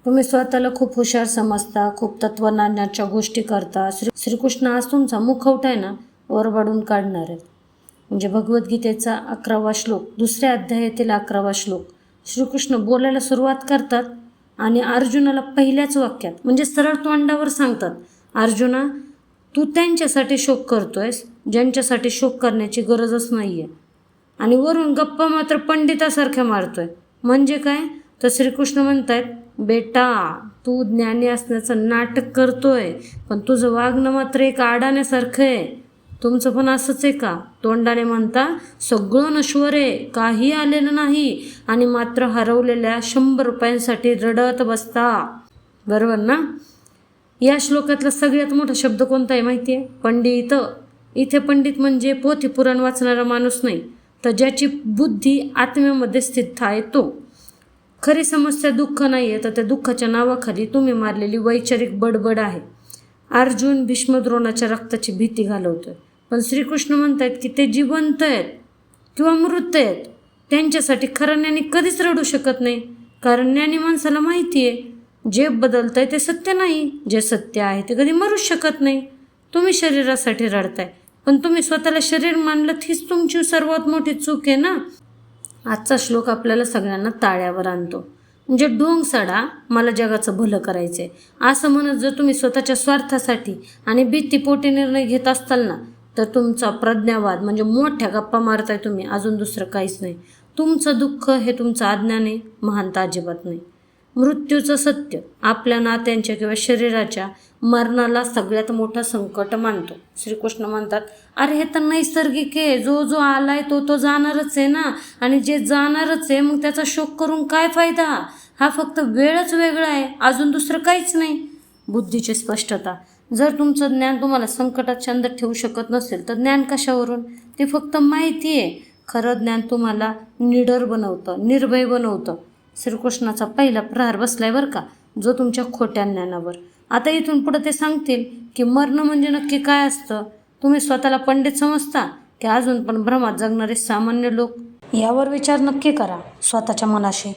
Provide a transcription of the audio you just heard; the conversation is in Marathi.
तुम्ही स्वतःला खूप हुशार समजता, खूप तत्वज्ञानाच्या गोष्टी करता. श्रीकृष्ण आज तुमचा मुखवटा आहे ना ओरबाडून काढणार आहेत. म्हणजे भगवद्गीतेचा 11वा श्लोक, दुसऱ्या अध्यायातील 11वा श्लोक. श्रीकृष्ण बोलायला सुरुवात करतात आणि अर्जुनाला पहिल्याच वाक्यात म्हणजे सरळ तोंडावर सांगतात, अर्जुना तू त्यांच्यासाठी शोक करतोयस ज्यांच्यासाठी शोक करण्याची गरजच नाही आहे. आणि वरून गप्पा मात्र पंडितासारख्या मारतोय. म्हणजे काय? तर श्रीकृष्ण म्हणतायत, बेटा तू ज्ञानी असण्याचं नाटक करतोय, पण तुझं वागणं मात्र एक अडाण्यासारखं आहे. तुमचं पण असंच आहे का? तोंडाने म्हणता सगळं नश्वर आहे, काही आलेलं नाही, आणि मात्र हरवलेल्या 100 रुपयांसाठी रडत बसता. बरोबर ना? या श्लोकातला सगळ्यात मोठा शब्द कोणता आहे माहिती आहे? पंडित. इथे पंडित म्हणजे पोथी पुराण वाचणारा माणूस नाही, तर ज्याची बुद्धी आत्म्यामध्ये स्थित आहे तो. खरी समस्या दुःख नाही आहे, तर त्या दुःखाच्या नावाखाली तुम्ही मारलेली वैचारिक बडबड आहे. अर्जुन भीष्मद्रोणाच्या रक्ताची भीती घालवतोय, पण श्रीकृष्ण म्हणतायत की ते जिवंत आहेत किंवा मृत आहेत. त्यांच्यासाठी खरं ज्ञानी कधीच रडू शकत नाही, कारण ज्ञानी माणसाला माहिती आहे जे बदलतंय ते सत्य नाही, जे सत्य आहे ते कधी मरूच शकत नाही. तुम्ही शरीरासाठी रडताय, पण तुम्ही स्वतःला शरीर मानलं हीच तुमची सर्वात मोठी चूक आहे ना. आजचा श्लोक आपल्याला सगळ्यांना ताळ्यावर आणतो. म्हणजे ढोंग सडा, मला जगाचं भलं करायचं आहे असं म्हणत जर तुम्ही स्वतःच्या स्वार्थासाठी आणि भीतीपोटी निर्णय घेत असताल ना, तर तुमचा प्रज्ञावाद म्हणजे मोठ्या गप्पा मारताय तुम्ही, अजून दुसरं काहीच नाही. तुमचं दुःख हे तुमचं अज्ञान आहे, महानता अजिबात नाही. मृत्यूचं सत्य आपल्या नात्यांच्या किंवा शरीराच्या मरणाला सगळ्यात मोठं संकट मानतो. श्रीकृष्ण म्हणतात, अरे हे तर नैसर्गिक आहे, जो जो आलाय तो जाणारच आहे ना, आणि जे जाणारच आहे मग त्याचा शोक करून काय फायदा? हा फक्त वेळच वेगळा आहे, अजून दुसरं काहीच नाही. बुद्धीची स्पष्टता. जर तुमचं ज्ञान तुम्हाला संकटात शांत ठेवू शकत नसेल तर ज्ञान कशावरून? ते फक्त माहिती आहे. खरं ज्ञान तुम्हाला निडर बनवतं, निर्भय बनवतं. श्रीकृष्णाचा पहिला प्रहार बसलाय बरं का, जो तुमच्या खोट्या ज्ञानावर. आता इथून पुढे ते सांगतील की मरणं म्हणजे नक्की काय असतं. तुम्ही स्वतःला पंडित समजता की अजून पण भ्रमात जगणारे सामान्य लोक? यावर विचार नक्की करा स्वतःच्या मनाशी.